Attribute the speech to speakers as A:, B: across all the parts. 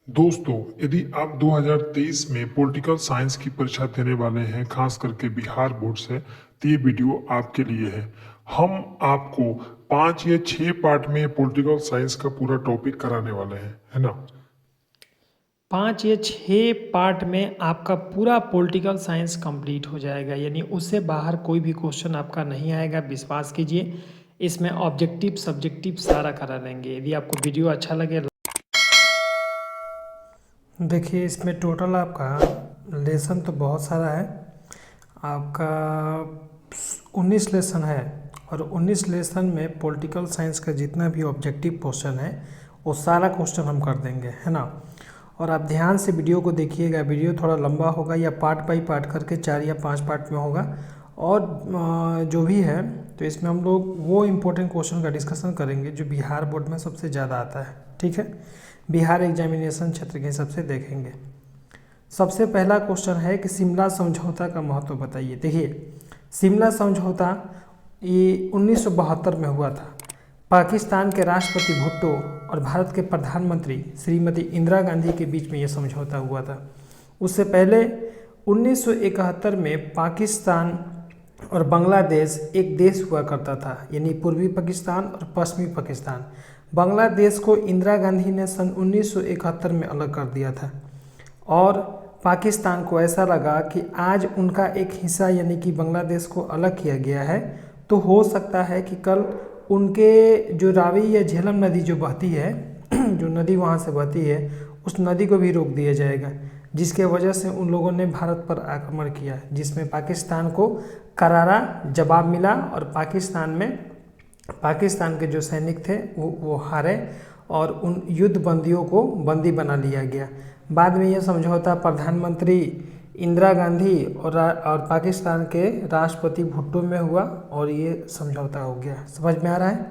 A: दोस्तों, यदि आप 2023 में पॉलिटिकल साइंस की परीक्षा देने वाले हैं, खास करके बिहार बोर्ड से, तो ये वीडियो आपके लिए है। हम आपको 5 या 6 पार्ट में पॉलिटिकल साइंस का पूरा टॉपिक कराने वाले हैं, है ना।
B: 5 या 6 पार्ट में आपका पूरा पॉलिटिकल साइंस कंप्लीट हो जाएगा, यानी उससे बाहर कोई भी क्वेश्चन आपका नहीं आएगा। विश्वास कीजिए, इसमें ऑब्जेक्टिव सब्जेक्टिव सारा करा देंगे। यदि आपको वीडियो अच्छा लगे, देखिए इसमें टोटल आपका लेसन तो बहुत सारा है। आपका 19 लेसन है और 19 लेसन में पॉलिटिकल साइंस का जितना भी ऑब्जेक्टिव क्वेश्चन है वो सारा क्वेश्चन हम कर देंगे, है ना। और आप ध्यान से वीडियो को देखिएगा। वीडियो थोड़ा लंबा होगा या पार्ट बाई पार्ट करके 4 या 5 पार्ट में होगा। और जो भी है तो इसमें हम लोग वो इम्पोर्टेंट क्वेश्चन का डिस्कशन करेंगे जो बिहार बोर्ड में सबसे ज़्यादा आता है, ठीक है। बिहार एग्जामिनेशन क्षेत्र के हिसाब से देखेंगे। सबसे पहला क्वेश्चन है कि शिमला समझौता का महत्व बताइए। देखिए, शिमला समझौता ये 1972 में हुआ था। पाकिस्तान के राष्ट्रपति भुट्टो और भारत के प्रधानमंत्री श्रीमती इंदिरा गांधी के बीच में यह समझौता हुआ था। उससे पहले 1971 में पाकिस्तान और बांग्लादेश एक देश हुआ करता था, यानी पूर्वी पाकिस्तान और पश्चिमी पाकिस्तान। बांग्लादेश को इंदिरा गांधी ने सन 1971 में अलग कर दिया था और पाकिस्तान को ऐसा लगा कि आज उनका एक हिस्सा यानी कि बांग्लादेश को अलग किया गया है, तो हो सकता है कि कल उनके जो रावी या झेलम नदी जो बहती है जो नदी वहाँ से बहती है, उस नदी को भी रोक दिया जाएगा, जिसके वजह से उन लोगों ने भारत पर आक्रमण किया, जिसमें पाकिस्तान को करारा जवाब मिला और पाकिस्तान के जो सैनिक थे वो हारे और उन युद्ध बंदियों को बंदी बना लिया गया। बाद में यह समझौता प्रधानमंत्री इंदिरा गांधी और पाकिस्तान के राष्ट्रपति भुट्टो में हुआ और ये समझौता हो गया। समझ में आ रहा है।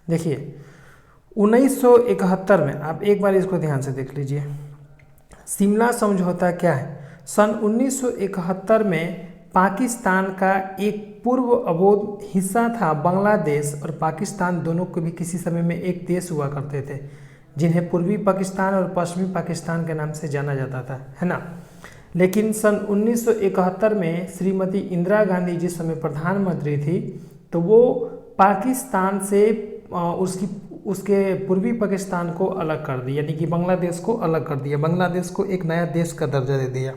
B: देखिए 1971 में, आप एक बार इसको ध्यान से देख लीजिए, शिमला समझौता क्या है। सन 1971 में पाकिस्तान का एक पूर्व अवोध हिस्सा था बांग्लादेश और पाकिस्तान, दोनों को भी किसी समय में एक देश हुआ करते थे, जिन्हें पूर्वी पाकिस्तान और पश्चिमी पाकिस्तान के नाम से जाना जाता था, है ना। लेकिन सन 1971 में श्रीमती इंदिरा गांधी जिस समय प्रधानमंत्री थी, तो वो पाकिस्तान से उसके पूर्वी पाकिस्तान को अलग कर दिया, यानी कि बांग्लादेश को अलग कर दिया। बांग्लादेश को एक नया देश का दर्जा दे दिया।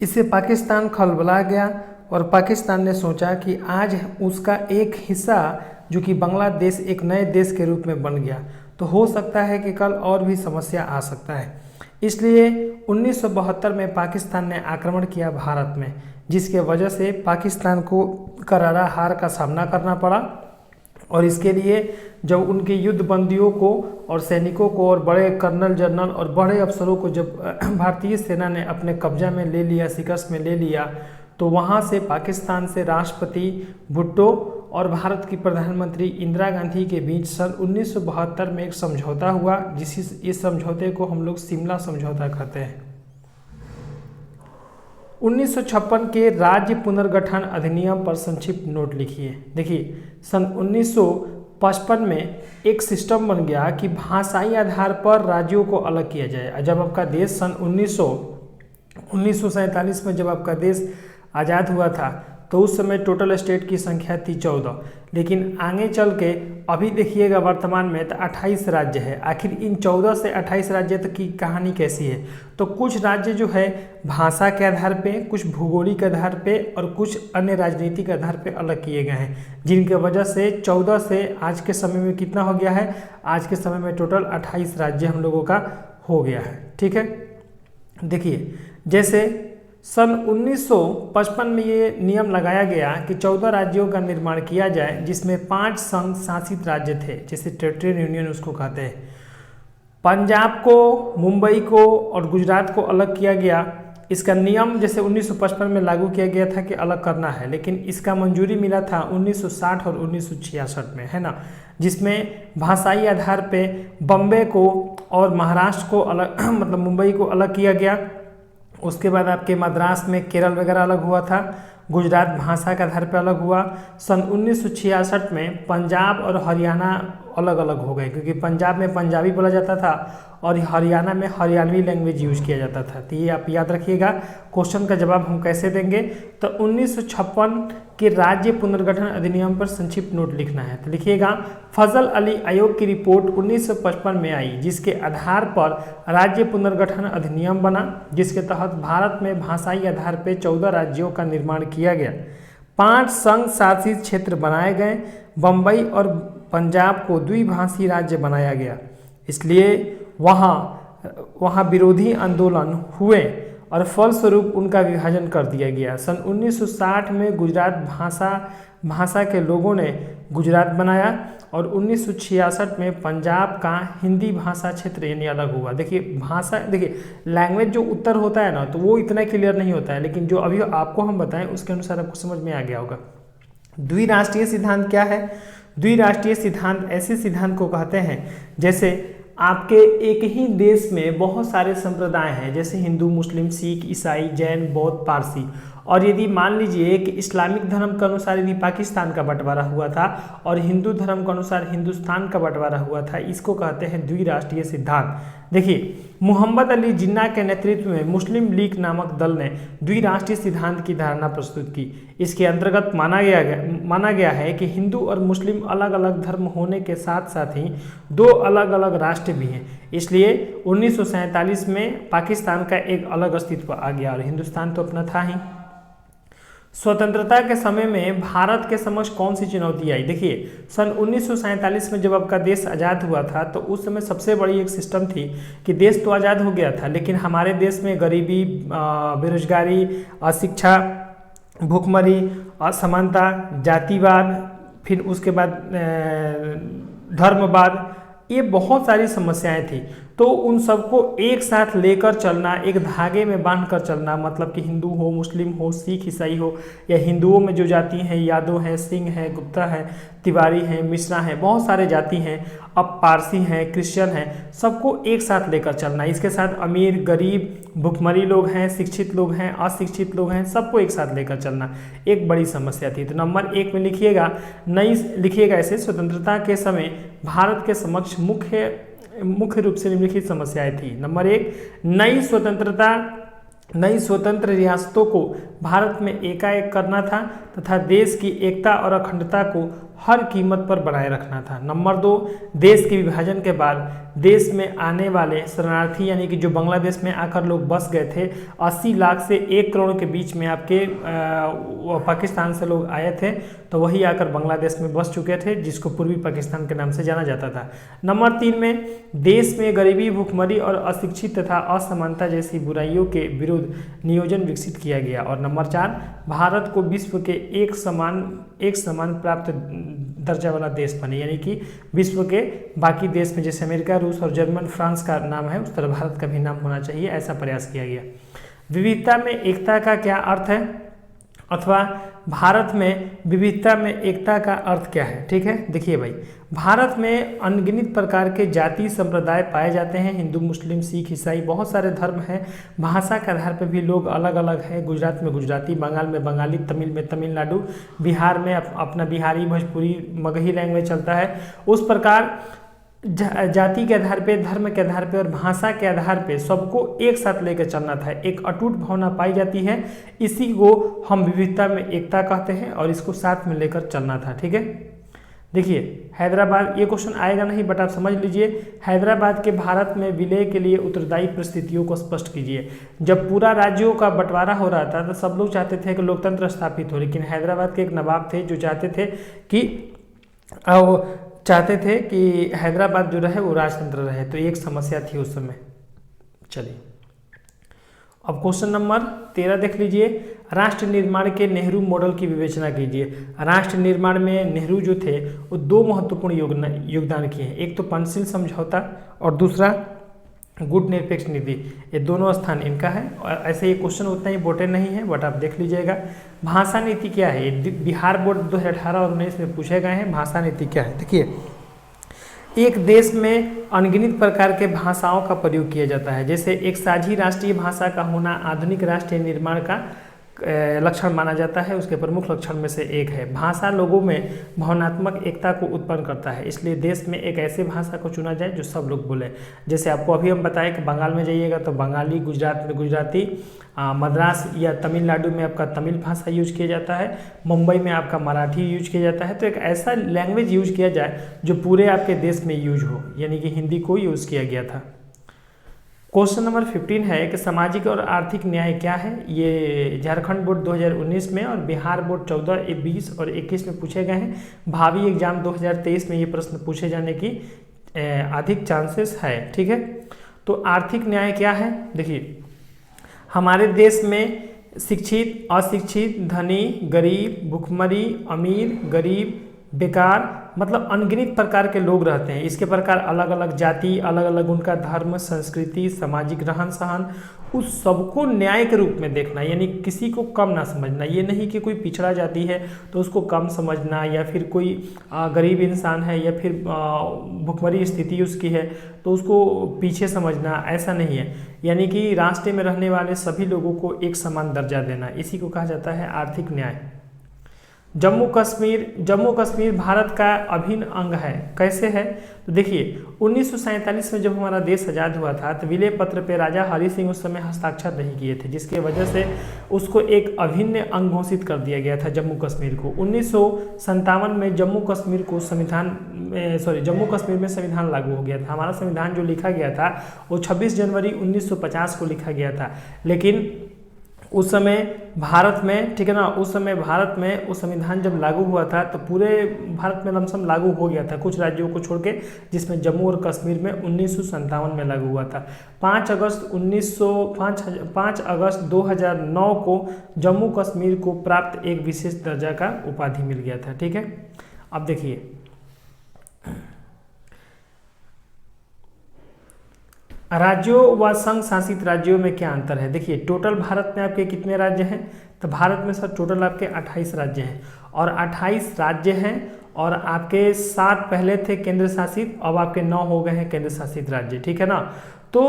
B: इससे पाकिस्तान खलबला गया और पाकिस्तान ने सोचा कि आज उसका एक हिस्सा जो कि बांग्लादेश एक नए देश के रूप में बन गया, तो हो सकता है कि कल और भी समस्या आ सकता है। इसलिए 1972 में पाकिस्तान ने आक्रमण किया भारत में, जिसके वजह से पाकिस्तान को करारा हार का सामना करना पड़ा। और इसके लिए जब उनके युद्ध बंदियों को और सैनिकों को और बड़े कर्नल जनरल और बड़े अफसरों को जब भारतीय सेना ने अपने कब्जा में ले लिया, शिकस्त में ले लिया, तो वहाँ से पाकिस्तान से राष्ट्रपति भुट्टो और भारत की प्रधानमंत्री इंदिरा गांधी के बीच सन 1972 में एक समझौता हुआ, इस समझौते को हम लोग शिमला समझौता कहते हैं। 1956 के राज्य पुनर्गठन अधिनियम पर संक्षिप्त नोट लिखिए। देखिए, सन 1955 में एक सिस्टम बन गया कि भाषाई आधार पर राज्यों को अलग किया जाए। जब आपका देश सन 1947 में जब आपका देश आज़ाद हुआ था, तो उस समय टोटल स्टेट की संख्या थी 14, लेकिन आगे चल के अभी देखिएगा वर्तमान में तो 28 राज्य है। आखिर इन 14 से 28 राज्य तक की कहानी कैसी है, तो कुछ राज्य जो है भाषा के आधार पे, कुछ भूगोलिक आधार पे और कुछ अन्य राजनीतिक आधार पे अलग किए गए हैं, जिनके वजह से 14 से आज के समय में कितना हो गया है, आज के समय में टोटल 28 राज्य हम लोगों का हो गया है, ठीक है। देखिए, जैसे सन 1955 में ये नियम लगाया गया कि 14 राज्यों का निर्माण किया जाए, जिसमें 5 संघ शासित राज्य थे, जैसे टेरिटोरियल यूनियन उसको कहते हैं। पंजाब को, मुंबई को और गुजरात को अलग किया गया। इसका नियम जैसे 1955 में लागू किया गया था कि अलग करना है, लेकिन इसका मंजूरी मिला था 1960 और 1966 में, है ना, जिसमें भाषाई आधार पे बम्बे को और महाराष्ट्र को अलग मुंबई को अलग किया गया। उसके बाद आपके मद्रास में केरल वगैरह अलग हुआ था। गुजरात भाषा के आधार पर अलग हुआ। सन 1966 में पंजाब और हरियाणा अलग अलग हो गए, क्योंकि पंजाब में पंजाबी बोला जाता था और हरियाणा में हरियाणवी लैंग्वेज यूज किया जाता था। तो ये आप याद रखिएगा। क्वेश्चन का जवाब हम कैसे देंगे, तो 1956 के राज्य पुनर्गठन अधिनियम पर संक्षिप्त नोट लिखना है। तो लिखिएगा, फजल अली आयोग की रिपोर्ट 1955 में आई, जिसके आधार पर राज्य पुनर्गठन अधिनियम बना, जिसके तहत भारत में भाषाई आधार पर 14 राज्यों का निर्माण किया गया। 5 संघ शासित क्षेत्र बनाए गए। बम्बई और पंजाब को द्विभाषी राज्य बनाया गया, इसलिए वहाँ विरोधी आंदोलन हुए और फलस्वरूप उनका विभाजन कर दिया गया। सन 1960 में गुजरात भाषा के लोगों ने गुजरात बनाया और 1966 में पंजाब का हिंदी भाषा क्षेत्र यानी अलग हुआ। देखिए लैंग्वेज जो उत्तर होता है ना, तो वो इतना क्लियर नहीं होता है, लेकिन जो अभी आपको हम बताएं उसके अनुसार आपको समझ में आ गया होगा। द्विराष्ट्रीय सिद्धांत क्या है? द्विराष्ट्रीय सिद्धांत ऐसे सिद्धांत को कहते हैं जैसे आपके एक ही देश में बहुत सारे संप्रदाय हैं, जैसे हिंदू, मुस्लिम, सिख, ईसाई, जैन, बौद्ध, पारसी, और यदि मान लीजिए कि इस्लामिक धर्म के अनुसार यदि पाकिस्तान का बंटवारा हुआ था और हिंदू धर्म के अनुसार हिंदुस्तान का बंटवारा हुआ था, इसको कहते हैं द्विराष्ट्रीय सिद्धांत। देखिए, मोहम्मद अली जिन्ना के नेतृत्व में मुस्लिम लीग नामक दल ने द्विराष्ट्रीय सिद्धांत की धारणा प्रस्तुत की। इसके अंतर्गत माना गया है कि हिंदू और मुस्लिम अलग अलग धर्म होने के साथ साथ ही 2 अलग अलग राष्ट्र भी हैं। इसलिए 1947 में पाकिस्तान का एक अलग अस्तित्व आ गया और हिंदुस्तान तो अपना था ही। स्वतंत्रता के समय में भारत के समक्ष कौन सी चुनौती आई? देखिए, सन 1947 में जब आपका देश आज़ाद हुआ था, तो उस समय सबसे बड़ी एक सिस्टम थी कि देश तो आज़ाद हो गया था, लेकिन हमारे देश में गरीबी, बेरोजगारी, अशिक्षा, भूखमरी, असमानता, जातिवाद, फिर उसके बाद धर्मवाद, ये बहुत सारी समस्याएं थी। तो उन सबको एक साथ लेकर चलना, एक धागे में बांधकर चलना, मतलब कि हिंदू हो, मुस्लिम हो, सिख, ईसाई हो, या हिंदुओं में जो जाति हैं, यादव हैं, सिंह हैं, गुप्ता हैं, तिवारी हैं, मिश्रा हैं, बहुत सारे जाति हैं, अब पारसी हैं, क्रिश्चियन हैं, सबको एक साथ लेकर चलना। इसके साथ अमीर, गरीब, भुखमरी लोग हैं, शिक्षित लोग हैं, अशिक्षित लोग हैं, सबको एक साथ लेकर चलना एक बड़ी समस्या थी। तो नंबर 1 में लिखिएगा ऐसे, स्वतंत्रता के समय भारत के समक्ष मुख्य रूप से निम्नलिखित समस्याएं थी। नंबर 1, नई स्वतंत्र रियासतों को भारत में एकाएक करना था तथा देश की एकता और अखंडता को हर कीमत पर बनाए रखना था। नंबर 2, देश के विभाजन के बाद देश में आने वाले शरणार्थी, यानी कि जो बांग्लादेश में आकर लोग बस गए थे, 80 लाख से 1 करोड़ के बीच में आपके पाकिस्तान से लोग आए थे, तो वही आकर बांग्लादेश में बस चुके थे, जिसको पूर्वी पाकिस्तान के नाम से जाना जाता था। नंबर 3 में देश में गरीबी, भूखमरी और अशिक्षित तथा असमानता जैसी बुराइयों के विरुद्ध नियोजन विकसित किया गया। और नंबर 4, भारत को विश्व के एक समान प्राप्त दर्जा वाला देश बने, यानी कि विश्व के बाकी देश में जैसे अमेरिका, रूस और जर्मन, फ्रांस का नाम है, उस तरह भारत का भी नाम होना चाहिए, ऐसा प्रयास किया गया। विविधता में एकता का क्या अर्थ है, अथवा भारत में विविधता में एकता का अर्थ क्या है? ठीक है, देखिए भाई, भारत में अनगिनत प्रकार के जाति संप्रदाय पाए जाते हैं, हिंदू, मुस्लिम, सिख, ईसाई, बहुत सारे धर्म हैं। भाषा के आधार पर भी लोग अलग अलग हैं। गुजरात में गुजराती, बंगाल में बंगाली, तमिल में तमिलनाडु, बिहार में अपना बिहारी, भोजपुरी, मगही लैंग्वेज चलता है। उस प्रकार जाति के आधार पे, धर्म के आधार पे और भाषा के आधार पे सबको एक साथ लेकर चलना था, एक अटूट भावना पाई जाती है। इसी को हम विविधता में एकता कहते हैं और इसको साथ में लेकर चलना था। ठीक है, देखिए हैदराबाद, ये क्वेश्चन आएगा नहीं बट आप समझ लीजिए, हैदराबाद के भारत में विलय के लिए उत्तरदायी परिस्थितियों को स्पष्ट कीजिए। जब पूरा राज्यों का बंटवारा हो रहा था तो सब लोग चाहते थे कि लोकतंत्र स्थापित हो, लेकिन हैदराबाद के एक नवाब थे जो चाहते थे कि हैदराबाद जो रहे वो राजतंत्र रहे, तो एक समस्या थी उस समय। चलिए अब क्वेश्चन नंबर 13 देख लीजिए, राष्ट्र निर्माण के नेहरू मॉडल की विवेचना कीजिए। राष्ट्र निर्माण में नेहरू जो थे वो 2 महत्वपूर्ण योगदान किए हैं, एक तो पंचशील समझौता और दूसरा गुट निरपेक्ष नीति, ये दोनों स्थान इनका है। और ऐसे ये क्वेश्चन उतना इंपॉर्टेंट नहीं है बट आप देख लीजिएगा। भाषा नीति क्या है, ये बिहार बोर्ड 2018 और 19 में पूछे गए हैं। भाषा नीति क्या है, देखिए, एक देश में अनगिनत प्रकार के भाषाओं का प्रयोग किया जाता है, जैसे एक साझी राष्ट्रीय भाषा का होना आधुनिक राष्ट्रीय निर्माण का लक्षण माना जाता है, उसके प्रमुख लक्षण में से एक है। भाषा लोगों में भावनात्मक एकता को उत्पन्न करता है, इसलिए देश में एक ऐसी भाषा को चुना जाए जो सब लोग बोले। जैसे आपको अभी हम बताएं कि बंगाल में जाइएगा तो बंगाली, गुजरात में गुजराती, मद्रास या तमिलनाडु में आपका तमिल भाषा यूज किया जाता है, मुंबई में आपका मराठी यूज किया जाता है। तो एक ऐसा लैंग्वेज यूज किया जाए जो पूरे आपके देश में यूज हो, यानी कि हिंदी को यूज किया गया था। क्वेश्चन नंबर 15 है कि सामाजिक और आर्थिक न्याय क्या है। ये झारखंड बोर्ड 2019 में और बिहार बोर्ड 14, 20 और 21 में पूछे गए हैं। भावी एग्जाम 2023 में ये प्रश्न पूछे जाने की अधिक चांसेस है। ठीक है, तो आर्थिक न्याय क्या है? देखिए, हमारे देश में शिक्षित, अशिक्षित, धनी, गरीब, भुखमरी, अमीर, गरीब, बेकार, मतलब अनगिनत प्रकार के लोग रहते हैं। इसके प्रकार अलग अलग जाति, अलग अलग उनका धर्म, संस्कृति, सामाजिक रहन सहन, उस सबको न्याय के रूप में देखना, यानी किसी को कम ना समझना। ये नहीं कि कोई पिछड़ा जाति है तो उसको कम समझना, या फिर कोई गरीब इंसान है या फिर भुखमरी स्थिति उसकी है तो उसको पीछे समझना, ऐसा नहीं है। यानी कि रास्ते में रहने वाले सभी लोगों को एक समान दर्जा देना, इसी को कहा जाता है आर्थिक न्याय। जम्मू कश्मीर भारत का अभिन्न अंग है। कैसे है? तो देखिए, 1947 में जब हमारा देश आज़ाद हुआ था तो विलय पत्र पे राजा हरि सिंह उस समय हस्ताक्षर नहीं किए थे, जिसके वजह से उसको एक अभिन्न अंग घोषित कर दिया गया था जम्मू कश्मीर को। 1957 में जम्मू कश्मीर में संविधान लागू हो गया था। हमारा संविधान जो लिखा गया था वो 26 जनवरी 1950 को लिखा गया था, लेकिन उस समय भारत में, ठीक है ना, उस समय भारत में वो संविधान जब लागू हुआ था तो पूरे भारत में लमसम लागू हो गया था, कुछ राज्यों को छोड़ के, जिसमें जम्मू और कश्मीर में 1957 में लागू हुआ था। 5 अगस्त 2009 को जम्मू कश्मीर को प्राप्त एक विशेष दर्जा का उपाधि मिल गया था। ठीक है, अब देखिए, राज्यों व संघ शासित राज्यों में क्या अंतर है। देखिए, टोटल भारत में आपके कितने राज्य हैं? तो भारत में सर टोटल आपके 28 राज्य हैं, और 28 राज्य हैं और आपके 7 पहले थे केंद्र शासित, अब आपके 9 हो गए हैं केंद्र शासित राज्य। ठीक है ना, तो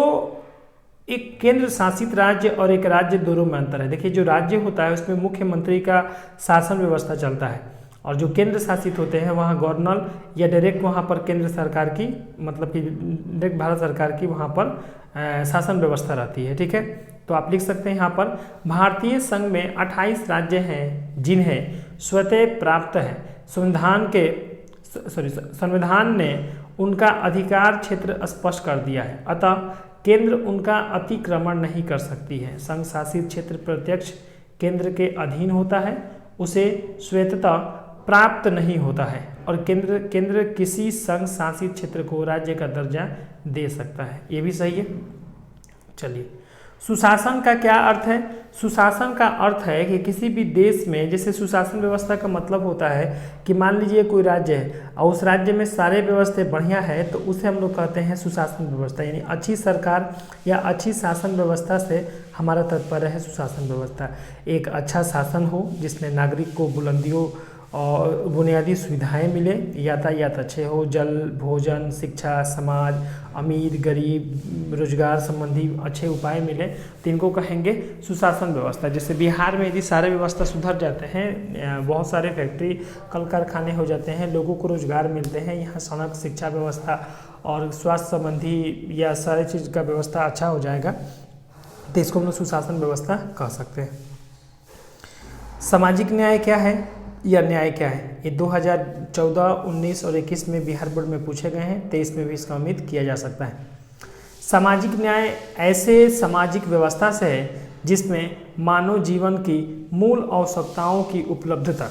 B: एक केंद्र शासित राज्य और एक राज्य दोनों में अंतर है। देखिए, जो राज्य होता है उसमें मुख्यमंत्री का शासन व्यवस्था चलता है, और जो केंद्र शासित होते हैं वहाँ गवर्नर या डायरेक्ट वहाँ पर केंद्र सरकार की, मतलब कि डायरेक्ट भारत सरकार की वहाँ पर शासन व्यवस्था रहती है। ठीक है, तो आप लिख सकते हैं यहाँ पर भारतीय संघ में 28 राज्य हैं जिन्हें स्वतः प्राप्त है। संविधान ने उनका अधिकार क्षेत्र स्पष्ट कर दिया है, अतः केंद्र उनका अतिक्रमण नहीं कर सकती है। संघ शासित क्षेत्र प्रत्यक्ष केंद्र के अधीन होता है, उसे स्वायत्तता प्राप्त नहीं होता है, और केंद्र किसी संघ शासित क्षेत्र को राज्य का दर्जा दे सकता है। ये भी सही है। चलिए, सुशासन का क्या अर्थ है? सुशासन का अर्थ है कि किसी भी देश में, जैसे सुशासन व्यवस्था का मतलब होता है कि मान लीजिए कोई राज्य है और उस राज्य में सारे व्यवस्था बढ़िया है तो उसे हम लोग कहते हैं सुशासन व्यवस्था। यानी अच्छी सरकार या अच्छी शासन व्यवस्था से हमारा तात्पर्य है सुशासन व्यवस्था। एक अच्छा शासन हो जिसमें नागरिक को बुलंदियों और बुनियादी सुविधाएं मिले, यातायात अच्छे हो, जल, भोजन, शिक्षा, समाज, अमीर गरीब, रोजगार संबंधी अच्छे उपाय मिले, तो इनको कहेंगे सुशासन व्यवस्था। जैसे बिहार में यदि सारे व्यवस्था सुधर जाते हैं, बहुत सारे फैक्ट्री, कल कारखाने हो जाते हैं, लोगों को रोजगार मिलते हैं, यहाँ सड़क, शिक्षा व्यवस्था और स्वास्थ्य संबंधी या सारी चीज़ का व्यवस्था अच्छा हो जाएगा, तो इसको हम लोग सुशासन व्यवस्था कह सकते हैं। सामाजिक न्याय क्या है या न्याय क्या है? ये 2014, 19 और 21 में बिहार बोर्ड में पूछे गए हैं, 23 में भी इसका उम्मीद किया जा सकता है। सामाजिक न्याय ऐसे सामाजिक व्यवस्था से है जिसमें मानव जीवन की मूल आवश्यकताओं की उपलब्धता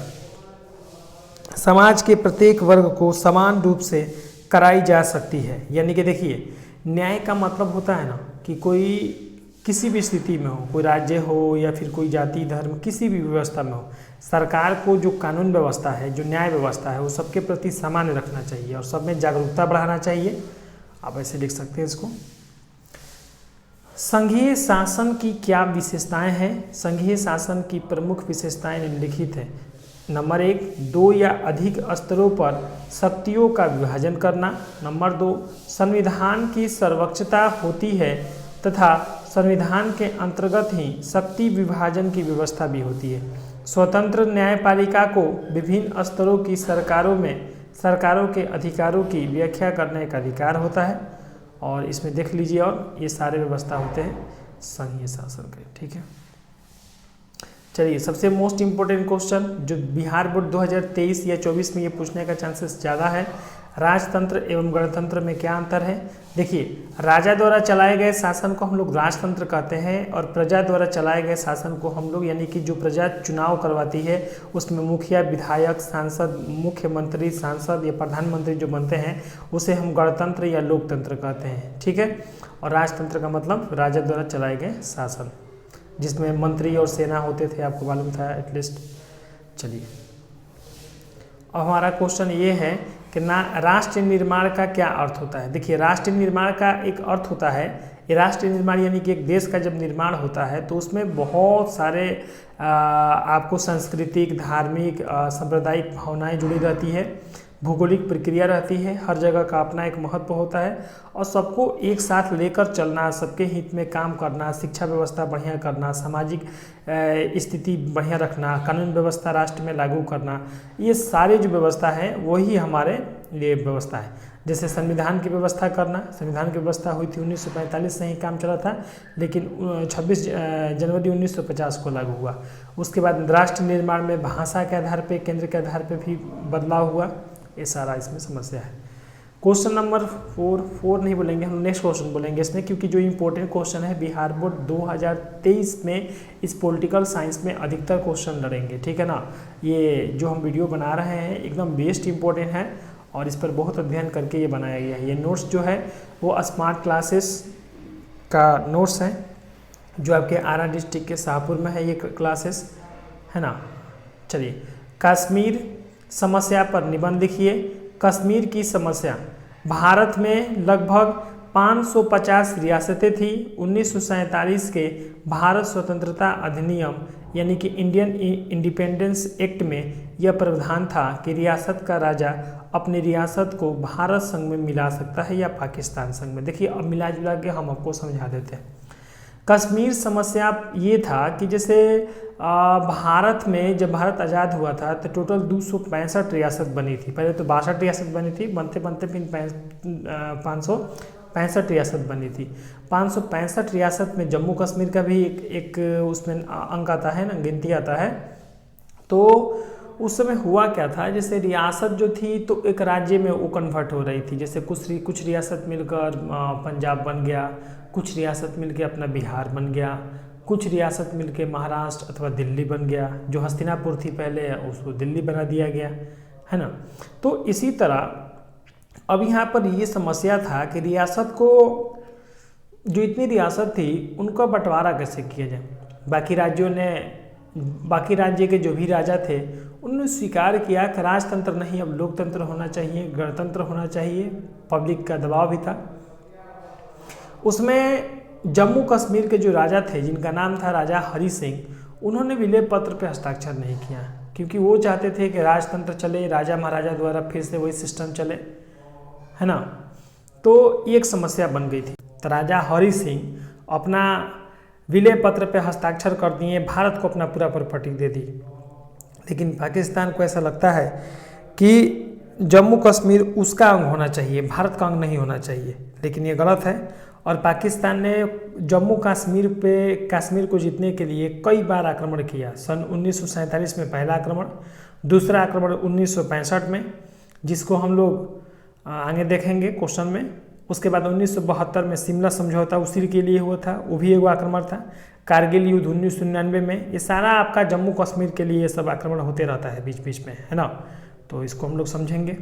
B: समाज के प्रत्येक वर्ग को समान रूप से कराई जा सकती है। यानी कि देखिए, न्याय का मतलब होता है ना कि कोई किसी भी स्थिति में हो, कोई राज्य हो या फिर कोई जाति धर्म, किसी भी व्यवस्था में हो, सरकार को जो कानून व्यवस्था है, जो न्याय व्यवस्था है, वो सबके प्रति सामान्य रखना चाहिए और सब में जागरूकता बढ़ाना चाहिए। आप ऐसे लिख सकते हैं इसको। संघीय शासन की क्या विशेषताएं हैं? संघीय शासन की प्रमुख विशेषताएं निम्नलिखित हैं। नंबर 1, 2 या अधिक स्तरों पर शक्तियों का विभाजन करना। नंबर 2, संविधान की सर्वोच्चता होती है तथा संविधान के अंतर्गत ही शक्ति विभाजन की व्यवस्था भी होती है। स्वतंत्र न्यायपालिका को विभिन्न स्तरों की सरकारों के अधिकारों की व्याख्या करने का अधिकार होता है। और इसमें देख लीजिए, और ये सारे व्यवस्था होते हैं संघीय शासन के। ठीक है, चलिए सबसे मोस्ट इम्पोर्टेंट क्वेश्चन जो बिहार बोर्ड 2023 या 24 में ये पूछने का चांसेस ज़्यादा है, राजतंत्र एवं गणतंत्र में क्या अंतर है। देखिए, राजा द्वारा चलाए गए शासन को हम लोग राजतंत्र कहते हैं, और प्रजा द्वारा चलाए गए शासन को हम लोग, यानी कि जो प्रजा चुनाव करवाती है उसमें मुखिया, विधायक, सांसद, मुख्यमंत्री, सांसद या प्रधानमंत्री जो बनते हैं उसे हम गणतंत्र या लोकतंत्र कहते हैं। ठीक है, और राजतंत्र का मतलब राजा द्वारा चलाए गए शासन, जिसमें मंत्री और सेना होते थे, आपको मालूम था एटलीस्ट। चलिए, अब हमारा क्वेश्चन ये है कि राष्ट्र निर्माण का क्या अर्थ होता है। देखिए, राष्ट्र निर्माण का एक अर्थ होता है, ये राष्ट्र निर्माण यानी कि एक देश का जब निर्माण होता है तो उसमें बहुत सारे आपको सांस्कृतिक, धार्मिक, सांप्रदायिक भावनाएं जुड़ी रहती है, भौगोलिक प्रक्रिया रहती है, हर जगह का अपना एक महत्व होता है, और सबको एक साथ लेकर चलना, सबके हित में काम करना, शिक्षा व्यवस्था बढ़िया करना, सामाजिक स्थिति बढ़िया रखना, कानून व्यवस्था राष्ट्र में लागू करना, ये सारे जो व्यवस्था है वही हमारे लिए व्यवस्था है। जैसे संविधान की व्यवस्था करना, संविधान की व्यवस्था हुई थी 1945 से ही काम चला था, लेकिन 26 जनवरी 1950 को लागू हुआ। उसके बाद राष्ट्र निर्माण में भाषा के आधार पे, केंद्र के आधार पे भी बदलाव हुआ। ये सारा इसमें समस्या है। क्वेश्चन नंबर 4 नहीं बोलेंगे, हम नेक्स्ट क्वेश्चन बोलेंगे इसमें, क्योंकि जो इम्पोर्टेंट क्वेश्चन है बिहार बोर्ड 2023 में इस पॉलिटिकल साइंस में अधिकतर क्वेश्चन लड़ेंगे। ठीक है ना, ये जो हम वीडियो बना रहे हैं एकदम बेस्ट इम्पोर्टेंट है, और इस पर बहुत अध्ययन करके ये बनाया गया है। ये नोट्स जो है वो स्मार्ट क्लासेस का नोट्स हैं, जो आपके आरा डिस्ट्रिक्ट के शाहपुर में है ये क्लासेस, है ना। चलिए, कश्मीर समस्या पर निबंध लिखिए। कश्मीर की समस्या, भारत में लगभग 550 रियासतें थी। 1947 के भारत स्वतंत्रता अधिनियम यानी कि इंडियन इंडिपेंडेंस एक्ट में यह प्रावधान था कि रियासत का राजा अपनी रियासत को भारत संघ में मिला सकता है या पाकिस्तान संघ में। देखिए, अब मिला जुला के हम आपको समझा देते हैं। कश्मीर समस्या ये था कि जैसे भारत में जब भारत आज़ाद हुआ था तो टोटल 265 रियासत बनी थी। पहले तो 62 रियासत बनी थी, बनते बनते फिर 565 रियासत बनी थी। 565 रियासत में जम्मू कश्मीर का भी एक उसमें अंक आता है ना, गिनती आता है। तो उस समय हुआ क्या था, जैसे रियासत जो थी तो एक राज्य में वो कन्वर्ट हो रही थी। जैसे कुछ रियासत मिलकर पंजाब बन गया, कुछ रियासत मिलके अपना बिहार बन गया, कुछ रियासत मिलके महाराष्ट्र अथवा दिल्ली बन गया। जो हस्तिनापुर थी पहले उसको दिल्ली बना दिया गया, है ना। तो इसी तरह अब यहाँ पर ये समस्या था कि रियासत को, जो इतनी रियासत थी उनका बंटवारा कैसे किया जाए। बाकी राज्य के जो भी राजा थे उन्होंने स्वीकार किया कि राजतंत्र नहीं, अब लोकतंत्र होना चाहिए, गणतंत्र होना चाहिए। पब्लिक का दबाव भी था। उसमें जम्मू कश्मीर के जो राजा थे, जिनका नाम था राजा हरि सिंह, उन्होंने विलय पत्र पर हस्ताक्षर नहीं किया, क्योंकि वो चाहते थे कि राजतंत्र चले, राजा महाराजा द्वारा फिर से वही सिस्टम चले, है ना। तो एक समस्या बन गई थी। तो राजा हरि सिंह अपना विलय पत्र पे हस्ताक्षर कर दिए, भारत को अपना पूरा प्रॉपर्टी दे दी। लेकिन पाकिस्तान को ऐसा लगता है कि जम्मू कश्मीर उसका अंग होना चाहिए, भारत का अंग नहीं होना चाहिए, लेकिन ये गलत है। और पाकिस्तान ने जम्मू कश्मीर को जीतने के लिए कई बार आक्रमण किया। सन 1947 में पहला आक्रमण, दूसरा आक्रमण 1965 में, जिसको हम लोग आगे देखेंगे क्वेश्चन में। उसके बाद 1972 में शिमला समझौता उसी के लिए हुआ था, वो भी एक आक्रमण था। कारगिल युद्ध 1999 में। ये सारा आपका जम्मू कश्मीर के लिए सब आक्रमण होते रहता है बीच बीच में, है ना। तो इसको हम लोग समझेंगे।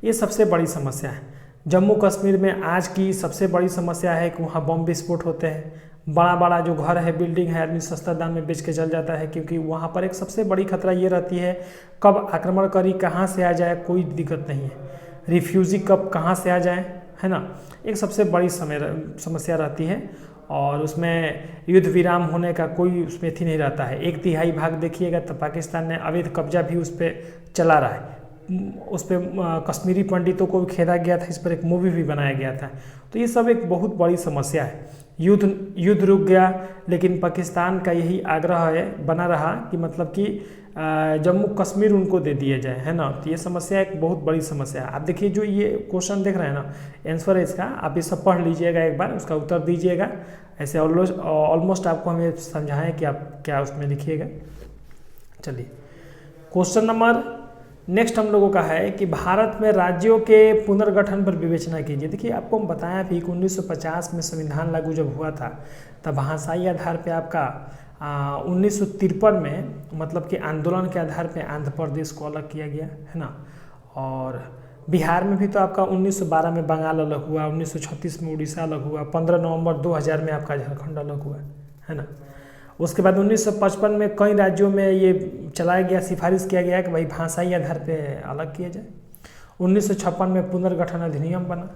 B: ये सबसे बड़ी समस्या है जम्मू कश्मीर में। आज की सबसे बड़ी समस्या है कि वहाँ बम विस्फोट होते हैं। बड़ा बड़ा जो घर है, बिल्डिंग है, आदमी सस्ता दाम में बेच के चल जाता है, क्योंकि वहाँ पर एक सबसे बड़ी खतरा ये रहती है कब आक्रमणकारी कहाँ से आ जाए, कोई दिक्कत नहीं है। रिफ्यूजी कब कहाँ से आ जाए, है ना, एक सबसे बड़ी समस्या रहती है। और उसमें युद्ध विराम होने का कोई उसमें थी नहीं रहता है। 1/3 भाग देखिएगा तो पाकिस्तान ने अवैध कब्जा भी उस पर चला रहा है। उस पर कश्मीरी पंडितों को भी खेदा गया था, इस पर एक मूवी भी बनाया गया था। तो ये सब एक बहुत बड़ी समस्या है। युद्ध रुक गया, लेकिन पाकिस्तान का यही आग्रह है बना रहा कि मतलब कि जम्मू कश्मीर उनको दे दिया जाए, है ना। तो ये समस्या एक बहुत बड़ी समस्या है। आप देखिए जो ये क्वेश्चन देख रहे हैं ना, आंसर है इसका, आप ये सब पढ़ लीजिएगा, एक बार उसका उत्तर दीजिएगा। ऐसे ऑलमोस्ट आपको हम ये समझाएं कि आप क्या उसमें लिखिएगा। चलिए क्वेश्चन नंबर नेक्स्ट हम लोगों का है कि भारत में राज्यों के पुनर्गठन पर विवेचना कीजिए। देखिए आपको हम बताया भी कि 1950 में संविधान लागू जब हुआ था तब भाषाई आधार पे आपका 1953 में मतलब कि आंदोलन के आधार पे आंध्र प्रदेश को अलग किया गया, है ना। और बिहार में भी तो आपका 1912 में बंगाल अलग हुआ, 1936 में उड़ीसा अलग हुआ, 15 नवंबर 2000 में आपका झारखंड अलग हुआ, है ना। उसके बाद 1955 में कई राज्यों में ये चलाया गया, सिफारिश किया गया कि भाई भाषाई आधार पे अलग किया जाए। 1956 में पुनर्गठन अधिनियम बना।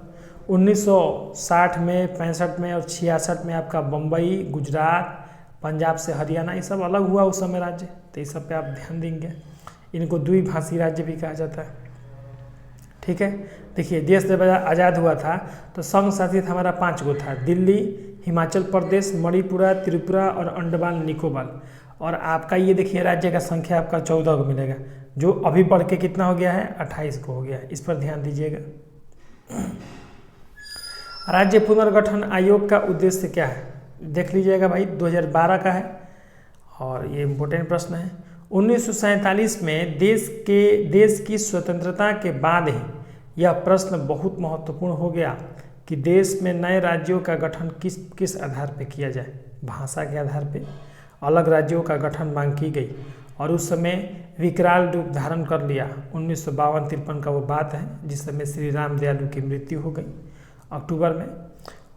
B: 1960 में, 65 में और 66 में आपका बम्बई, गुजरात, पंजाब से हरियाणा ये सब अलग हुआ उस समय राज्य। तो इस सब पे आप ध्यान देंगे। इनको द्विभाषी राज्य भी कहा जाता है, ठीक है। देखिए देश जब आज़ाद हुआ था तो संघ शासित हमारा 5 गो था, दिल्ली, हिमाचल प्रदेश, मणिपुरा, त्रिपुरा और अंडमान निकोबार। और आपका ये देखिए राज्य का संख्या आपका 14 को मिलेगा, जो अभी बढ़ के कितना हो गया है, 28 को हो गया है। इस पर ध्यान दीजिएगा। राज्य पुनर्गठन आयोग का उद्देश्य क्या है, देख लीजिएगा भाई, 2012 का है और ये इम्पोर्टेंट प्रश्न है। 1947 में देश की स्वतंत्रता के बाद ही यह प्रश्न बहुत महत्वपूर्ण हो गया कि देश में नए राज्यों का गठन किस आधार पर किया जाए। भाषा के आधार पर अलग राज्यों का गठन मांग की गई और उस समय विकराल रूप धारण कर लिया। 1952-53 का वो बात है जिस समय श्री राम दयालु की मृत्यु हो गई अक्टूबर में।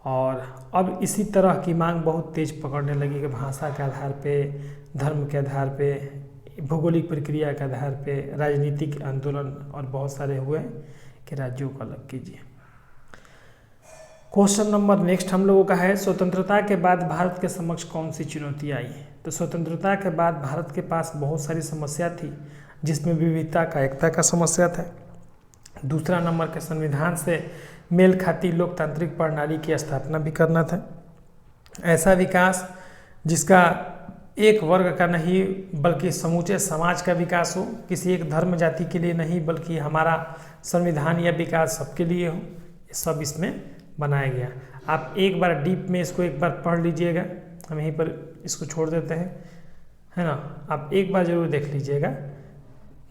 B: और अब इसी तरह की मांग बहुत तेज पकड़ने लगी कि भाषा के आधार पे, धर्म के आधार पे, भौगोलिक प्रक्रिया के आधार पे राजनीतिक आंदोलन और बहुत सारे हुए कि राज्यों को अलग कीजिए। क्वेश्चन नंबर नेक्स्ट हम लोगों का है, स्वतंत्रता के बाद भारत के समक्ष कौन सी चुनौती आई। तो स्वतंत्रता के बाद भारत के पास बहुत सारी समस्या थी, जिसमें विविधता का एकता का समस्या था। दूसरा नंबर के संविधान से मेल खाती लोकतांत्रिक प्रणाली की स्थापना भी करना था। ऐसा विकास जिसका एक वर्ग का नहीं बल्कि समूचे समाज का विकास हो, किसी एक धर्म जाति के लिए नहीं बल्कि हमारा संविधान या विकास सबके लिए हो, ये सब इसमें बनाया गया। आप एक बार डीप में इसको एक बार पढ़ लीजिएगा, हम यहीं पर इसको छोड़ देते हैं, है ना। आप एक बार जरूर देख लीजिएगा,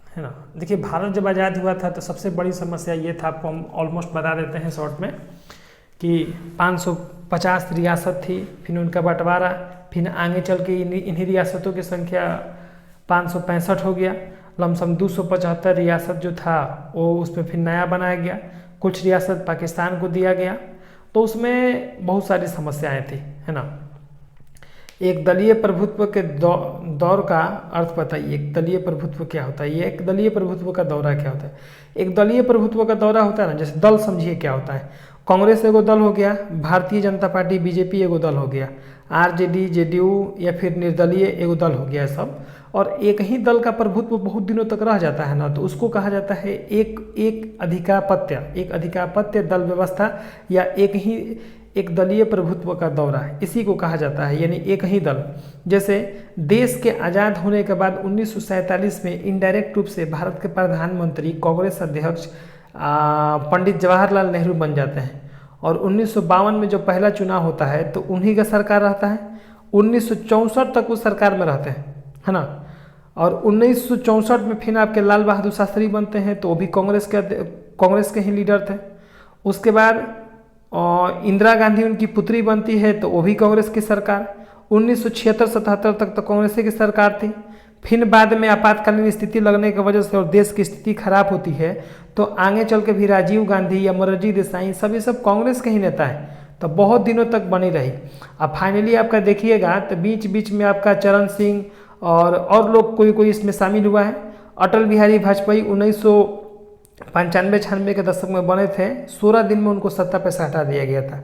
B: है ना। देखिए भारत जब आज़ाद हुआ था तो सबसे बड़ी समस्या ये था, आपको हम ऑलमोस्ट बता देते हैं शॉर्ट में, कि 550 रियासत थी, फिर उनका बंटवारा, फिर आगे चल के इन्हीं रियासतों की संख्या 565 हो गया। लमसम 275 रियासत जो था वो उसमें फिर नया बनाया गया। कुछ रियासत पाकिस्तान को दिया गया। तो उसमें बहुत सारी समस्याएं थी, है ना। एक दलीय प्रभुत्व के दौर का अर्थ बताइए। एक दलीय प्रभुत्व क्या होता है, ये एक दलीय प्रभुत्व का दौरा क्या होता है। एक दलीय प्रभुत्व का दौरा होता है ना, जैसे दल समझिए क्या होता है। कांग्रेस एगो दल हो गया, भारतीय जनता पार्टी बीजेपी एगो दल हो गया, आरजेडी जेडीयू या फिर निर्दलीय एगो दल हो गया सब। और एक ही दल का प्रभुत्व बहुत दिनों तक रह जाता है ना, तो उसको कहा जाता है एक अधिकापत्य दल व्यवस्था या एक दलीय प्रभुत्व का दौरा, इसी को कहा जाता है, यानी एक ही दल। जैसे देश के आज़ाद होने के बाद 1947 में इनडायरेक्ट रूप से भारत के प्रधानमंत्री कांग्रेस अध्यक्ष पंडित जवाहरलाल नेहरू बन जाते हैं। और 1952 में जो पहला चुनाव होता है तो उन्हीं का सरकार रहता है। 1964 तक वो सरकार में रहते हैं, है ना। और 1964 में फिर आपके लाल बहादुर शास्त्री बनते हैं, तो वो भी कांग्रेस के ही लीडर थे। उसके बाद इंदिरा गांधी उनकी पुत्री बनती है, तो वो भी कांग्रेस की सरकार। 1976-77 तक तो कांग्रेस की सरकार थी। फिर बाद में आपातकालीन स्थिति लगने की वजह से और देश की स्थिति खराब होती है, तो आगे चल के भी राजीव गांधी या मोरारजी देसाई सब कांग्रेस के ही नेता हैं, तो बहुत दिनों तक बनी रही। अब फाइनली आपका देखिएगा तो बीच बीच में आपका चरण सिंह और लोग कोई इसमें शामिल हुआ है। अटल बिहारी वाजपेयी 1995-96 के दशक में बने थे, 16 दिन में उनको सत्ता पर से हटा दिया गया था।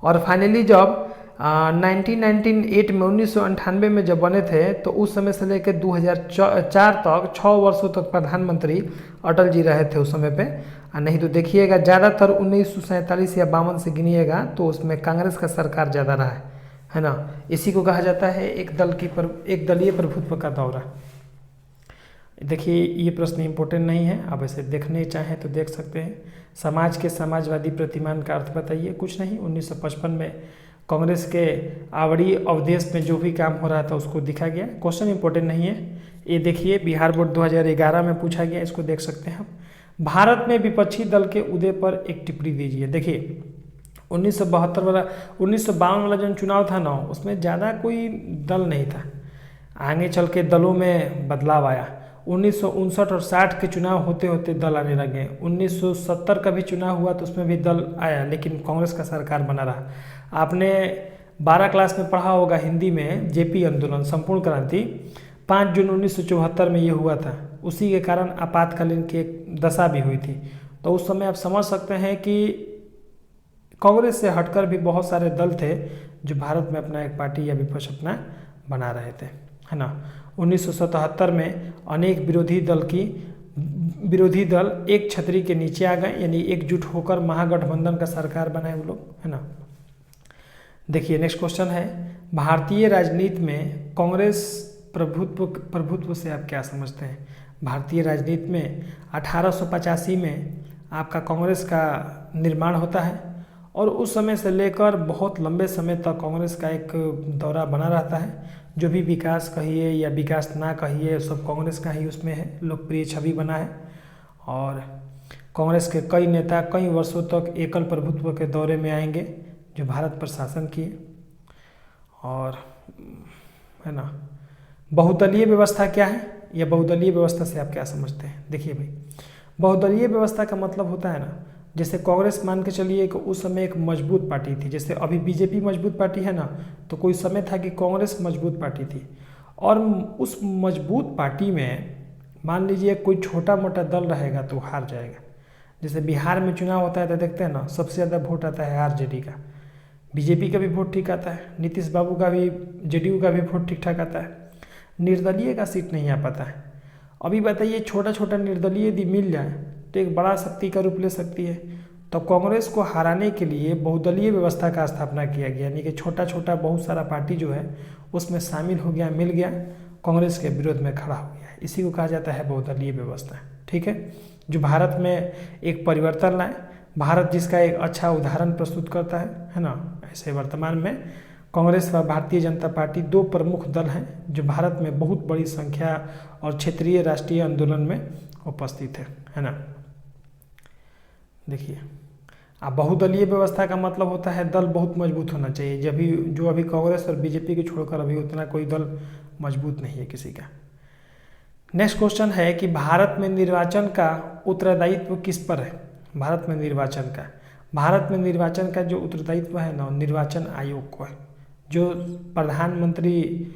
B: और फाइनली जब 1998 में 1998 में जब बने थे तो उस समय से लेकर 2004 तक 6 वर्षों तक प्रधानमंत्री अटल जी रहे थे उस समय पे। नहीं तो देखिएगा ज़्यादातर 1947 या 52 से गिनिएगा तो उसमें कांग्रेस का सरकार ज़्यादा रहा है ना। इसी को कहा जाता है एक दलीय प्रभुत्व का दौरा। देखिए ये प्रश्न इम्पोर्टेंट नहीं है, आप ऐसे देखने चाहें तो देख सकते हैं। समाज के समाजवादी प्रतिमान का अर्थ बताइए। कुछ नहीं, 1955 में कांग्रेस के आवड़ी अवधेश में जो भी काम हो रहा था उसको दिखा गया। क्वेश्चन इंपॉर्टेंट नहीं है। ये देखिए बिहार बोर्ड 2011 में पूछा गया, इसको देख सकते हैं। भारत में विपक्षी दल के उदय पर एक टिप्पणी दीजिए। देखिए 1952 वाला जो चुनाव था ना उसमें ज़्यादा कोई दल नहीं था, आगे चल के दलों में बदलाव आया। 1959 और 60 के चुनाव होते होते दल आने लगे। 1970 का भी चुनाव हुआ तो उसमें भी दल आया, लेकिन कांग्रेस का सरकार बना रहा। आपने 12 क्लास में पढ़ा होगा हिंदी में जेपी आंदोलन, संपूर्ण क्रांति 5 जून 1974 में ये हुआ था। उसी के कारण आपातकालीन की एक दशा भी हुई थी। तो उस समय आप समझ सकते हैं कि कांग्रेस से हटकर भी बहुत सारे दल थे जो भारत में अपना एक पार्टी या विपक्ष अपना बना रहे थे, है ना। 1977 में अनेक विरोधी दल एक छतरी के नीचे आ गए, यानी एकजुट होकर महागठबंधन का सरकार बनाए वो लोग, है ना। देखिए नेक्स्ट क्वेश्चन है, भारतीय राजनीति में कांग्रेस प्रभुत्व से आप क्या समझते हैं। भारतीय राजनीति में 1885 में आपका कांग्रेस का निर्माण होता है और उस समय से लेकर बहुत लंबे समय तक कांग्रेस का एक दौरा बना रहता है। जो भी विकास कहिए या विकास ना कहिए सब कांग्रेस का ही उसमें है, लोकप्रिय छवि बना है। और कांग्रेस के कई नेता कई वर्षों तक एकल प्रभुत्व के दौरे में आएंगे जो भारत पर शासन किए। और है ना, बहुदलीय व्यवस्था क्या है या बहुदलीय व्यवस्था से आप क्या समझते हैं। देखिए भाई, बहुदलीय व्यवस्था का मतलब होता है ना, जैसे कांग्रेस मान के चलिए कि उस समय एक मजबूत पार्टी थी, जैसे अभी बीजेपी मजबूत पार्टी है ना, तो कोई समय था कि कांग्रेस मजबूत पार्टी थी और उस मजबूत पार्टी में मान लीजिए कोई छोटा मोटा दल रहेगा तो हार जाएगा। जैसे बिहार में चुनाव होता है तो देखते हैं ना, सबसे ज़्यादा वोट आता है आरजेडी का, बीजेपी का भी वोट ठीक आता है, नीतीश बाबू का भी, जेडीयू का भी वोट ठीक ठाक आता है, निर्दलीय का सीट नहीं आ पाता है। अभी बताइए छोटा छोटा निर्दलीय यदि मिल जाए तो एक बड़ा शक्ति का रूप ले सकती है। तो कांग्रेस को हराने के लिए बहुदलीय व्यवस्था का स्थापना किया गया, यानी कि छोटा छोटा बहुत सारा पार्टी जो है उसमें शामिल हो गया, मिल गया, कांग्रेस के विरोध में खड़ा हो गया। इसी को कहा जाता है बहुदलीय व्यवस्था, ठीक है, जो भारत में एक परिवर्तन लाए। भारत जिसका एक अच्छा उदाहरण प्रस्तुत करता है ना। ऐसे वर्तमान में कांग्रेस व भारतीय जनता पार्टी दो प्रमुख दल हैं जो भारत में बहुत बड़ी संख्या और क्षेत्रीय राष्ट्रीय आंदोलन में उपस्थित है ना। देखिए, अब बहुदलीय व्यवस्था का मतलब होता है दल बहुत मजबूत होना चाहिए, जब भी जो अभी कांग्रेस और बीजेपी को छोड़कर अभी उतना कोई दल मजबूत नहीं है किसी का। नेक्स्ट क्वेश्चन है कि भारत में निर्वाचन का उत्तरदायित्व किस पर है। भारत में निर्वाचन का जो उत्तरदायित्व है ना, निर्वाचन आयोग को है, जो प्रधानमंत्री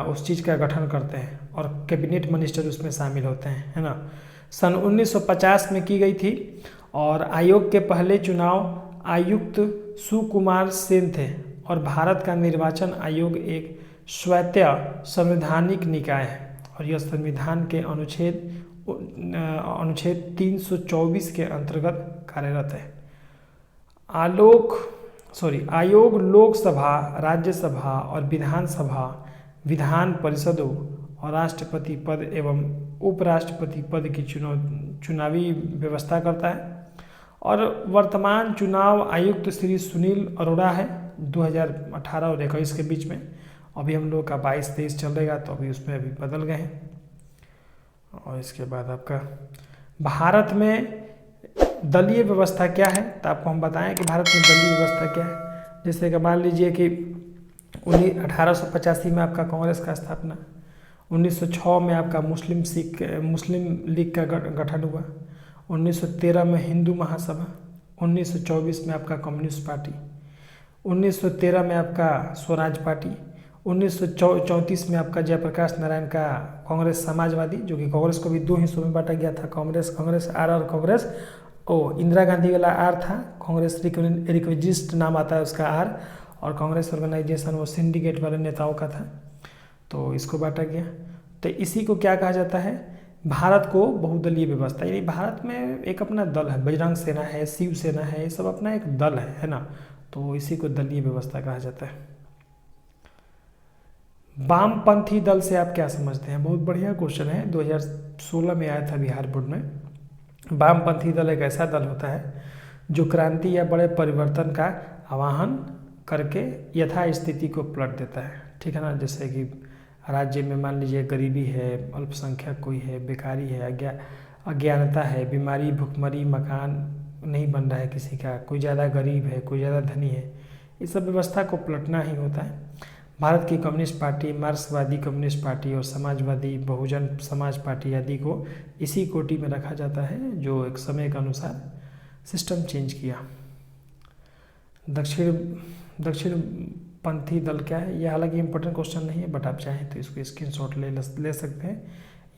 B: उस चीज़ का गठन करते हैं और कैबिनेट मिनिस्टर उसमें शामिल होते हैं, है ना। सन 1950 में की गई थी और आयोग के पहले चुनाव आयुक्त सुकुमार सेन थे। और भारत का निर्वाचन आयोग एक स्वायत्त संवैधानिक निकाय है और यह संविधान के अनुच्छेद 324 के अंतर्गत कार्यरत है। आयोग लोकसभा, राज्यसभा और विधानसभा, विधान परिषदों और राष्ट्रपति पद एवं उपराष्ट्रपति पद की चुनावी व्यवस्था करता है। और वर्तमान चुनाव आयुक्त श्री सुनील अरोड़ा है 2018 और 21 के बीच में। अभी हम लोग का 22-23 चलेगा तो अभी उसमें अभी बदल गए हैं। और इसके बाद आपका भारत में दलीय व्यवस्था क्या है, तो आपको हम बताएं कि भारत में दलीय व्यवस्था क्या है। जैसे कि मान लीजिए कि 1885 में आपका कांग्रेस का स्थापना, 1906 में आपका मुस्लिम लीग का गठन हुआ, 1913 में हिंदू महासभा, 1924 में आपका कम्युनिस्ट पार्टी, 1913 में आपका स्वराज पार्टी, 1934 में आपका जयप्रकाश नारायण का कांग्रेस समाजवादी, जो कि कांग्रेस को भी दो हिस्सों में बांटा गया था, कांग्रेस आर और कांग्रेस इंदिरा गांधी वाला आर था, कांग्रेस रिक्विजिस्ट नाम आता है उसका आर, और कांग्रेस ऑर्गेनाइजेशन वो सिंडिकेट वाले नेताओं का था, तो इसको बांटा गया। तो इसी को क्या कहा जाता है, भारत को बहुदलीय व्यवस्था, यानी भारत में एक अपना दल है, बजरंग सेना है, शिवसेना है, ये सब अपना एक दल है ना, तो इसी को दलीय व्यवस्था कहा जाता है। वामपंथी दल से आप क्या समझते हैं, बहुत बढ़िया क्वेश्चन है, 2016 में आया था बिहार बोर्ड में। वामपंथी दल एक ऐसा दल होता है जो क्रांति या बड़े परिवर्तन का आह्वान करके यथास्थिति को पलट देता है, ठीक है ना। जैसे कि राज्य में मान लीजिए गरीबी है, अल्पसंख्यक कोई है, बेकारी है, अज्ञानता है, बीमारी, भुखमरी, मकान नहीं बन रहा है किसी का, कोई ज़्यादा गरीब है, कोई ज़्यादा धनी है, इस सब व्यवस्था को पलटना ही होता है। भारत की कम्युनिस्ट पार्टी, मार्क्सवादी कम्युनिस्ट पार्टी और समाजवादी बहुजन समाज पार्टी आदि को इसी कोटि में रखा जाता है, जो एक समय के अनुसार सिस्टम चेंज किया। दक्षिण पंथी दल क्या है, यह हालांकि इम्पोर्टेंट क्वेश्चन नहीं है, बट आप चाहें तो इसको स्क्रीनशॉट ले सकते हैं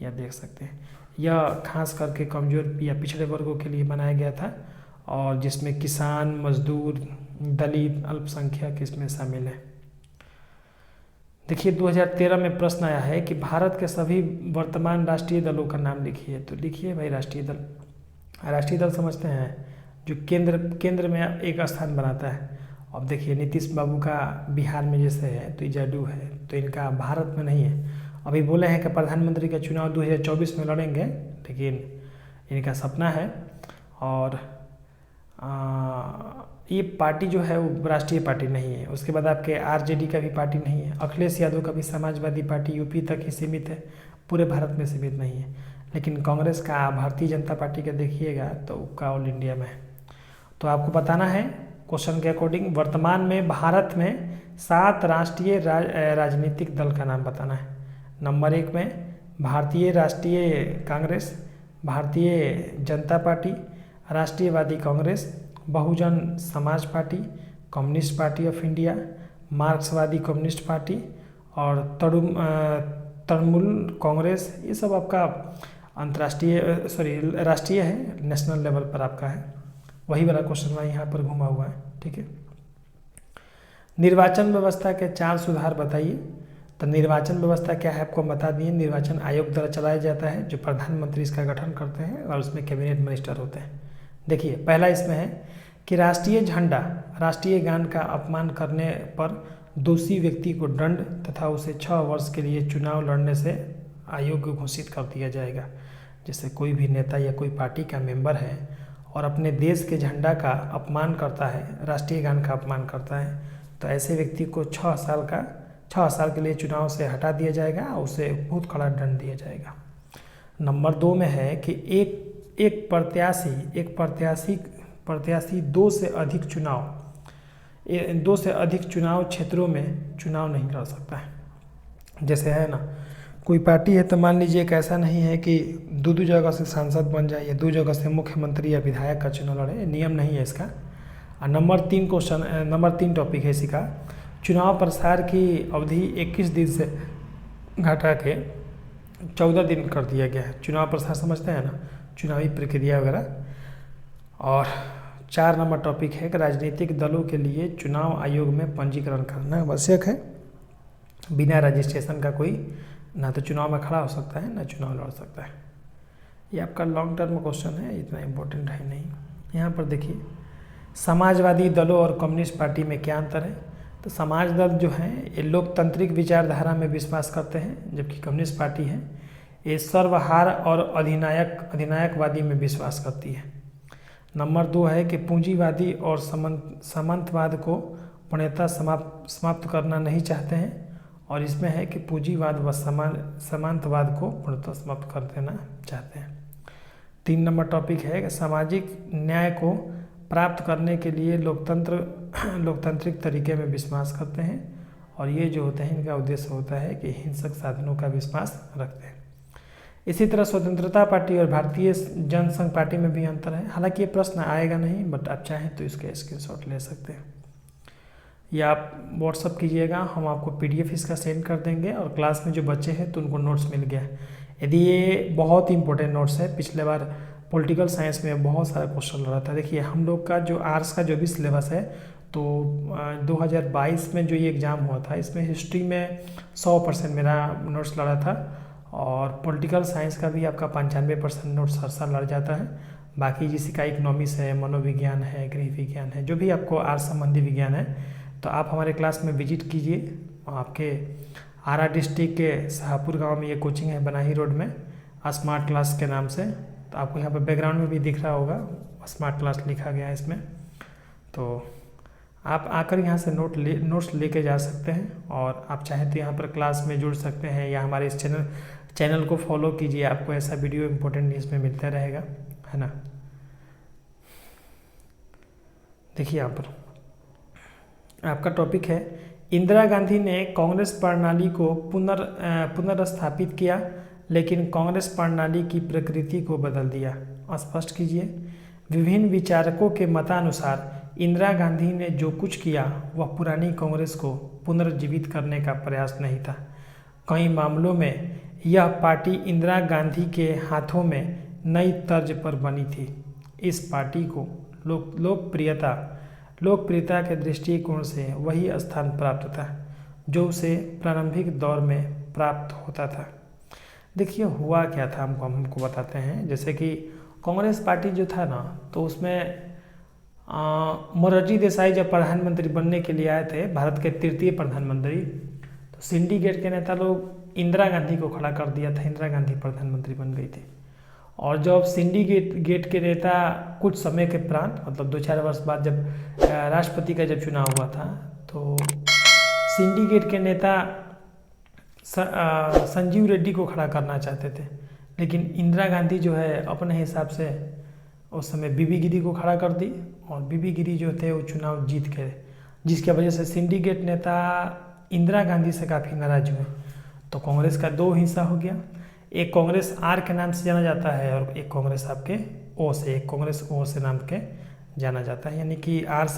B: या देख सकते हैं। यह खास करके कमजोर या पिछड़े वर्गों के लिए बनाया गया था, और जिसमें किसान, मजदूर, दलित, अल्पसंख्यक इसमें शामिल है। देखिए 2013 में प्रश्न आया है कि भारत के सभी वर्तमान राष्ट्रीय दलों का नाम लिखिए, तो लिखिए भाई राष्ट्रीय दल। राष्ट्रीय दल समझते हैं जो केंद्र में एक स्थान बनाता है। अब देखिए नीतीश बाबू का बिहार में जैसे है तो जदयू है, तो इनका भारत में नहीं है। अभी बोले हैं कि प्रधानमंत्री का चुनाव 2024 में लड़ेंगे, लेकिन इनका सपना है। और ये पार्टी जो है वो राष्ट्रीय पार्टी नहीं है। उसके बाद आपके आरजेडी का भी पार्टी नहीं है, अखिलेश यादव का भी समाजवादी पार्टी यूपी तक ही सीमित है, पूरे भारत में सीमित नहीं है। लेकिन कांग्रेस का, भारतीय जनता पार्टी का देखिएगा तो उसका ऑल इंडिया में है। तो आपको बताना है क्वेश्चन के अकॉर्डिंग वर्तमान में भारत में 7 राष्ट्रीय राजनीतिक दल का नाम बताना है। नंबर 1 में भारतीय राष्ट्रीय Congress, Bharatiya Janata party, राष्ट्रीयवादी Congress, Bahujan Samaj party, communist party of India, मार्क्सवादी कम्युनिस्ट पार्टी और तृणमूल कांग्रेस। ये सब आपका अंतर्राष्ट्रीय राष्ट्रीय है, नेशनल लेवल पर आपका है। वही वाला क्वेश्चन वहाँ यहाँ पर घुमा हुआ है, ठीक है। निर्वाचन व्यवस्था के 4 सुधार बताइए। तो निर्वाचन व्यवस्था क्या है आपको बता दिए। निर्वाचन आयोग द्वारा चलाया जाता है, जो प्रधानमंत्री इसका गठन करते हैं और उसमें कैबिनेट मिनिस्टर होते हैं। देखिए पहला इसमें है कि राष्ट्रीय झंडा, राष्ट्रीय गान का अपमान करने पर दोषी व्यक्ति को दंड तथा उसे 6 वर्ष के लिए चुनाव लड़ने से अयोग्य घोषित कर दिया जाएगा। जैसे कोई भी नेता या कोई पार्टी का मेंबर है और अपने देश के झंडा का अपमान करता है, राष्ट्रीय गान का अपमान करता है, तो ऐसे व्यक्ति को 6 साल के लिए चुनाव से हटा दिया जाएगा और उसे बहुत कड़ा दंड दिया जाएगा। नंबर 2 में है कि एक प्रत्याशी 2 से अधिक चुनाव क्षेत्रों में चुनाव नहीं लड़ सकता है। जैसे है ना, कोई पार्टी है तो मान लीजिए एक ऐसा नहीं है कि 2 जगह से सांसद बन जाए या 2 जगह से मुख्यमंत्री या विधायक का चुनाव लड़े, नियम नहीं है इसका। और नंबर 3 टॉपिक है इसी का, चुनाव प्रसार की अवधि 21 दिन से घटा के 14 दिन कर दिया गया है। चुनाव प्रसार समझते हैं ना, चुनावी प्रक्रिया वगैरह। और 4 नंबर टॉपिक है कि राजनीतिक दलों के लिए चुनाव आयोग में पंजीकरण करना आवश्यक है। बिना रजिस्ट्रेशन का कोई ना तो चुनाव में खड़ा हो सकता है ना चुनाव लड़ सकता है। ये आपका लॉन्ग टर्म क्वेश्चन है, इतना इम्पोर्टेंट है नहीं। यहाँ पर देखिए समाजवादी दलों और कम्युनिस्ट पार्टी में क्या अंतर है। तो समाज दल जो हैं ये लोकतांत्रिक विचारधारा में विश्वास करते हैं, जबकि कम्युनिस्ट पार्टी है ये सर्वहार और अधिनायकवादी में विश्वास करती है। नंबर 2 है कि पूंजीवादी और सामंतवाद को पूर्णतः समाप्त करना नहीं चाहते हैं, और इसमें है कि पूंजीवाद व सामंतवाद को पूर्णतः समाप्त कर देना चाहते हैं। 3 नंबर टॉपिक है कि सामाजिक न्याय को प्राप्त करने के लिए लोकतांत्रिक तरीके में विश्वास करते हैं, और ये जो होते हैं इनका उद्देश्य होता है कि हिंसक साधनों का विश्वास रखते हैं। इसी तरह स्वतंत्रता पार्टी और भारतीय जनसंघ पार्टी में भी अंतर है। हालांकि ये प्रश्न आएगा नहीं, बट आप चाहें तो इसके स्क्रीनशॉट ले सकते हैं या आप व्हाट्सअप कीजिएगा, हम आपको PDF इसका सेंड कर देंगे। और क्लास में जो बच्चे हैं तो उनको नोट्स मिल गया है। यदि ये बहुत इंपॉर्टेंट नोट्स है, पिछले बार पॉलिटिकल साइंस में बहुत सारा क्वेश्चन रहा था। देखिए हम लोग का जो आर्ट्स का जो भी सिलेबस है तो 2022 में जो ये एग्ज़ाम हुआ था इसमें हिस्ट्री में 100% मेरा नोट्स लड़ा था, और पॉलिटिकल साइंस का भी आपका 95% नोट्स हर साल लड़ जाता है। बाकी जिसी का इकोनॉमिक्स है, मनोविज्ञान है, गृह विज्ञान है, जो भी आपको आर्ट्स संबंधी विज्ञान है, तो आप हमारे क्लास में विजिट कीजिए। आपके आरा डिस्ट्रिक्ट के शाहपुर गांव में ये कोचिंग है, बनाही रोड में, स्मार्ट क्लास के नाम से। तो आपको यहाँ पर बैकग्राउंड में भी दिख रहा होगा स्मार्ट क्लास लिखा गया है इसमें। तो आप आकर यहाँ से नोट्स लेके जा सकते हैं, और आप चाहें तो यहाँ पर क्लास में जुड़ सकते हैं, या हमारे इस चैनल को फॉलो कीजिए। आपको ऐसा वीडियो इम्पोर्टेंट इसमें मिलता रहेगा, है ना। देखिए यहाँ पर आपका टॉपिक है, इंदिरा गांधी ने कांग्रेस प्रणाली को पुनर्स्थापित किया, लेकिन कांग्रेस प्रणाली की प्रकृति को बदल दिया। स्पष्ट कीजिए। विभिन्न विचारकों के मतानुसार इंदिरा गांधी ने जो कुछ किया वह पुरानी कांग्रेस को पुनर्जीवित करने का प्रयास नहीं था। कई मामलों में यह पार्टी इंदिरा गांधी के हाथों में नई तर्ज पर बनी थी। इस पार्टी को लोकप्रियता के दृष्टिकोण से वही स्थान प्राप्त था जो उसे प्रारंभिक दौर में प्राप्त होता था। देखिए हुआ क्या था, हमको बताते हैं। जैसे कि कांग्रेस पार्टी जो था ना, तो उसमें मोरारजी देसाई जब प्रधानमंत्री बनने के लिए आए थे, भारत के तृतीय प्रधानमंत्री, तो सिंडिकेट के नेता लोग इंदिरा गांधी को खड़ा कर दिया था, इंदिरा गांधी प्रधानमंत्री बन गई थी। और जब सिंडिकेट के नेता कुछ समय के उपरांत, मतलब 2-4 वर्ष बाद, जब राष्ट्रपति का जब चुनाव हुआ था, तो सिंडिकेट के नेता संजीव रेड्डी को खड़ा करना चाहते थे, लेकिन इंदिरा गांधी जो है अपने हिसाब से उस समय बीबी गिरी को खड़ा कर दी, और बीबी गिरी जो थे वो चुनाव जीत गए, जिसकी वजह से सिंडिकेट नेता इंदिरा गांधी से काफ़ी नाराज हुए। तो कांग्रेस का 2 हिस्सा हो गया। एक कांग्रेस आर के नाम से जाना जाता है, और एक कांग्रेस आपके ओ से, एक कांग्रेस ओ से नाम के जाना जाता है, यानी कि आर से